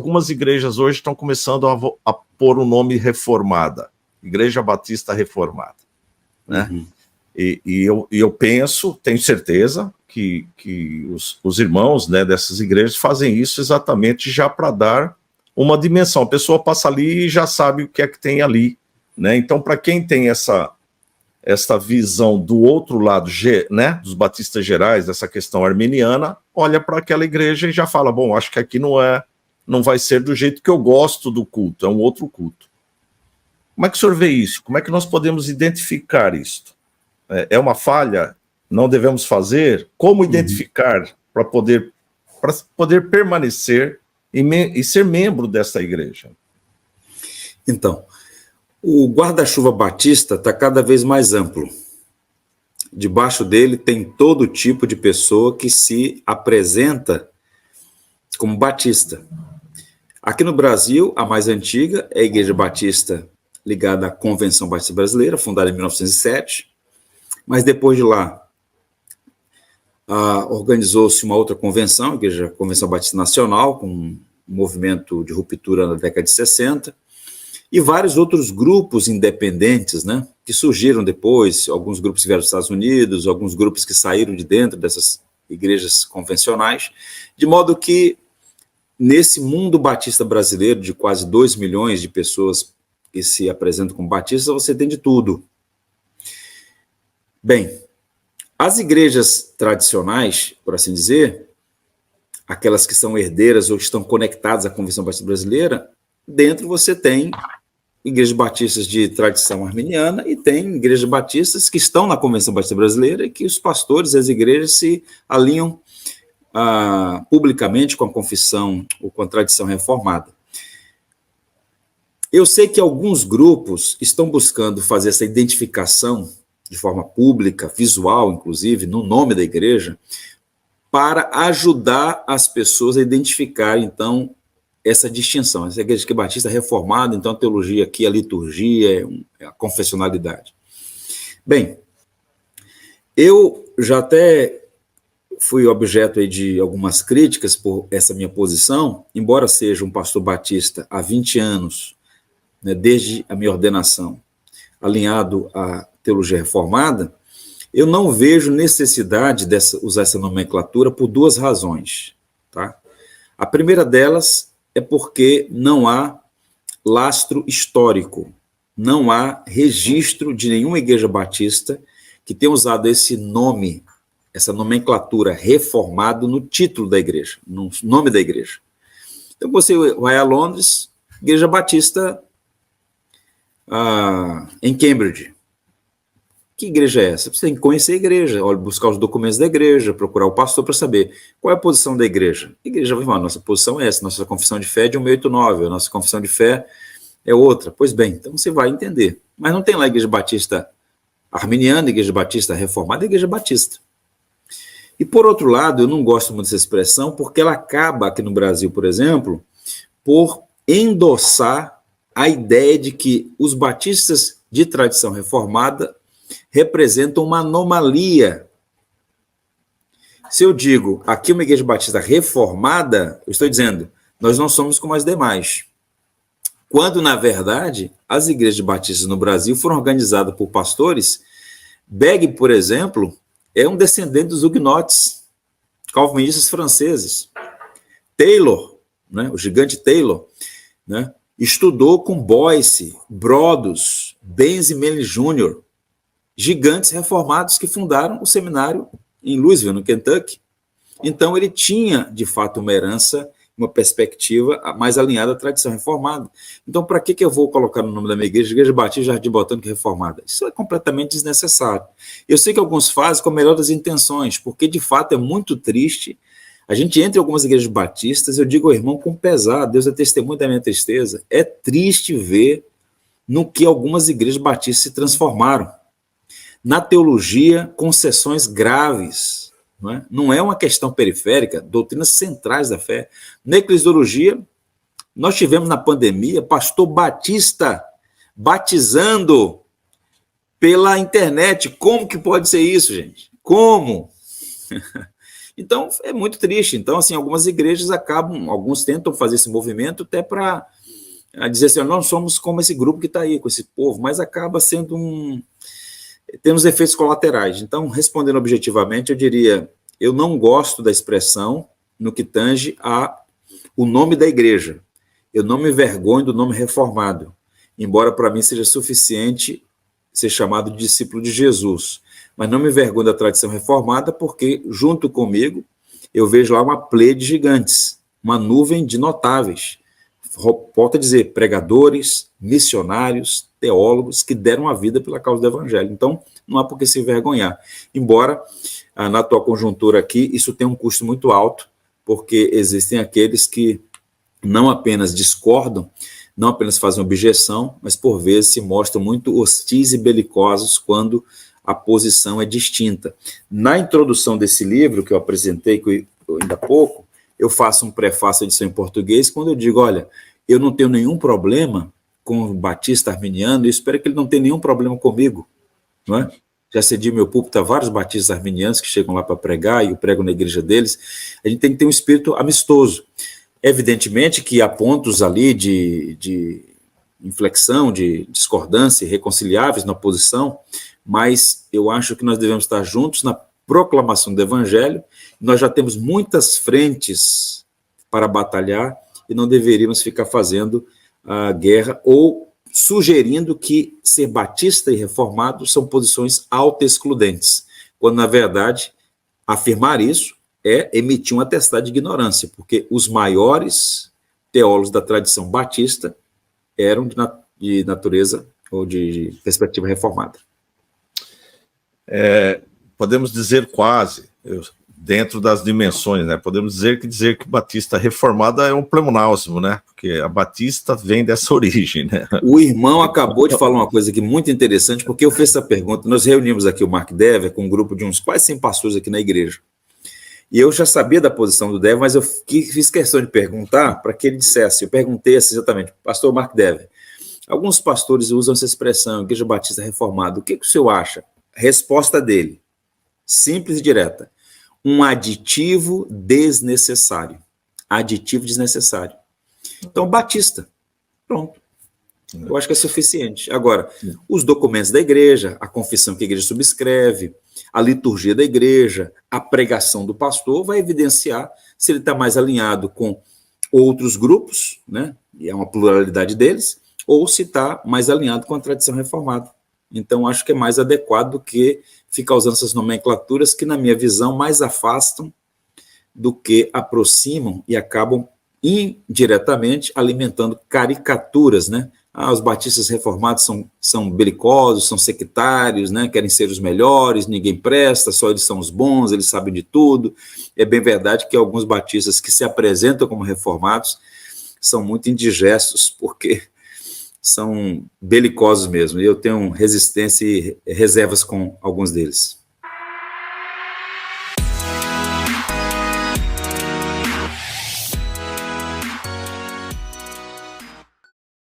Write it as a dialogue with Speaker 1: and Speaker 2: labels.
Speaker 1: algumas igrejas hoje estão começando a pôr o nome Reformada, Igreja Batista Reformada, né?
Speaker 2: Uhum.
Speaker 1: E eu penso, tenho certeza, que os irmãos, né, dessas igrejas fazem isso exatamente já para dar uma dimensão. A pessoa passa ali e já sabe o que é que tem ali, né? Então, para quem tem essa visão do outro lado, né, dos batistas gerais, dessa questão arminiana, olha para aquela igreja e já fala, bom, acho que aqui não vai ser do jeito que eu gosto do culto, é um outro culto. Como é que o senhor vê isso? Como é que nós podemos identificar isto? É uma falha? Não devemos fazer? Como identificar para poder permanecer e ser membro dessa igreja?
Speaker 2: Então, o guarda-chuva batista está cada vez mais amplo. Debaixo dele tem todo tipo de pessoa que se apresenta como batista. Aqui no Brasil, a mais antiga é a Igreja Batista ligada à Convenção Batista Brasileira, fundada em 1907, mas depois de lá organizou-se uma outra convenção, a Convenção Batista Nacional, com um movimento de ruptura na década de 60, e vários outros grupos independentes, né, que surgiram depois, alguns grupos que vieram dos Estados Unidos, alguns grupos que saíram de dentro dessas igrejas convencionais, de modo que nesse mundo batista brasileiro, de quase 2 milhões de pessoas que se apresentam como batistas, você tem de tudo. Bem, as igrejas tradicionais, por assim dizer, aquelas que são herdeiras ou estão conectadas à Convenção Batista Brasileira, dentro você tem igrejas batistas de tradição arminiana e tem igrejas batistas que estão na Convenção Batista Brasileira e que os pastores e as igrejas se alinham publicamente com a confissão ou com a tradição reformada. Eu sei que alguns grupos estão buscando fazer essa identificação de forma pública, visual, inclusive, no nome da igreja, para ajudar as pessoas a identificar, então, essa distinção. Essa igreja que é batista reformada, então a teologia aqui, a liturgia, a confessionalidade. Bem, eu já até fui objeto aí de algumas críticas por essa minha posição, embora seja um pastor batista há 20 anos, né, desde a minha ordenação, alinhado à teologia reformada, eu não vejo necessidade de usar essa nomenclatura por duas razões. Tá? A primeira delas é porque não há lastro histórico, não há registro de nenhuma igreja batista que tenha usado esse nome, essa nomenclatura reformado no título da igreja, no nome da igreja. Então você vai a Londres, Igreja Batista em Cambridge. Que igreja é essa? Você tem que conhecer a igreja, buscar os documentos da igreja, procurar o pastor para saber qual é a posição da igreja. A igreja vai falar, nossa posição é essa, nossa confissão de fé é de 1689, a nossa confissão de fé é outra. Pois bem, então você vai entender. Mas não tem lá a igreja batista arminiana, a igreja batista reformada, a igreja batista. E por outro lado, eu não gosto muito dessa expressão, porque ela acaba aqui no Brasil, por exemplo, por endossar a ideia de que os batistas de tradição reformada representam uma anomalia. Se eu digo aqui uma igreja batista reformada, eu estou dizendo, nós não somos como as demais. Quando, na verdade, as igrejas batistas no Brasil foram organizadas por pastores. Begg, por exemplo, é um descendente dos huguenotes, calvinistas franceses. Taylor, né, o gigante Taylor, né, estudou com Boyce, Brodus, Benjamin Jr., gigantes reformados que fundaram o seminário em Louisville, no Kentucky. Então, ele tinha, de fato, uma herança, uma perspectiva mais alinhada à tradição reformada. Então, para que eu vou colocar no nome da minha igreja, Igreja Batista Jardim Botânico Reformada? Isso é completamente desnecessário. Eu sei que alguns fazem com a melhor das intenções, porque, de fato, é muito triste. A gente entra em algumas igrejas batistas, eu digo ao irmão com pesar, Deus é testemunho da minha tristeza. É triste ver no que algumas igrejas batistas se transformaram. Na teologia, concessões graves. Não é uma questão periférica, doutrinas centrais da fé. Na eclesiologia, nós tivemos na pandemia pastor batista batizando pela internet. Como que pode ser isso, gente? Como? Então, é muito triste. Então, assim, algumas igrejas acabam, alguns tentam fazer esse movimento até para dizer assim, nós somos como esse grupo que está aí, com esse povo, mas acaba sendo temos efeitos colaterais. Então, respondendo objetivamente, eu diria, eu não gosto da expressão no que tange o nome da igreja. Eu não me envergonho do nome reformado, embora para mim seja suficiente ser chamado de discípulo de Jesus. Mas não me envergonho da tradição reformada, porque, junto comigo, eu vejo lá uma pleia de gigantes, uma nuvem de notáveis. Volto a dizer, pregadores, missionários, teólogos que deram a vida pela causa do evangelho. Então, não há por que se envergonhar. Embora, na atual conjuntura aqui, isso tem um custo muito alto, porque existem aqueles que não apenas discordam, não apenas fazem objeção, mas por vezes se mostram muito hostis e belicosos quando a posição é distinta. Na introdução desse livro que eu apresentei ainda há pouco, eu faço um prefácio, edição em português, quando eu digo, olha, eu não tenho nenhum problema com o batista arminiano, e espero que ele não tenha nenhum problema comigo, não é? Já cedi meu púlpito a vários batistas arminianos que chegam lá para pregar, e eu prego na igreja deles. A gente tem que ter um espírito amistoso. Evidentemente que há pontos ali de inflexão, de discordância, irreconciliáveis na posição, mas eu acho que nós devemos estar juntos na proclamação do evangelho. Nós já temos muitas frentes para batalhar e não deveríamos ficar fazendo a guerra ou sugerindo que ser batista e reformado são posições autoexcludentes, quando, na verdade, afirmar isso é emitir um atestado de ignorância, porque os maiores teólogos da tradição batista eram de natureza ou de perspectiva reformada.
Speaker 1: Podemos dizer quase, dentro das dimensões, né? Podemos dizer que batista reformada é um pleonasmo, né? Porque a batista vem dessa origem, né?
Speaker 2: O irmão acabou de falar uma coisa aqui muito interessante, porque eu fiz essa pergunta, nós reunimos aqui o Mark Dever com um grupo de uns quase 100 pastores aqui na igreja. E eu já sabia da posição do Dever, mas eu fiz questão de perguntar para que ele dissesse. Eu perguntei assim exatamente, pastor Mark Dever, alguns pastores usam essa expressão, igreja batista reformada, o que o senhor acha? Resposta dele, simples e direta, um aditivo desnecessário. Aditivo desnecessário. Então, batista, pronto. Eu acho que é suficiente. Agora, os documentos da igreja, a confissão que a igreja subscreve, a liturgia da igreja, a pregação do pastor vai evidenciar se ele está mais alinhado com outros grupos, né? E é uma pluralidade deles, ou se está mais alinhado com a tradição reformada. Então, acho que é mais adequado do que ficar usando essas nomenclaturas que, na minha visão, mais afastam do que aproximam e acabam indiretamente alimentando caricaturas, né? Os batistas reformados são belicosos, são sectários, né? Querem ser os melhores, ninguém presta, só eles são os bons, eles sabem de tudo. É bem verdade que alguns batistas que se apresentam como reformados são muito indigestos, porque são belicosos mesmo, e eu tenho resistência e reservas com alguns deles.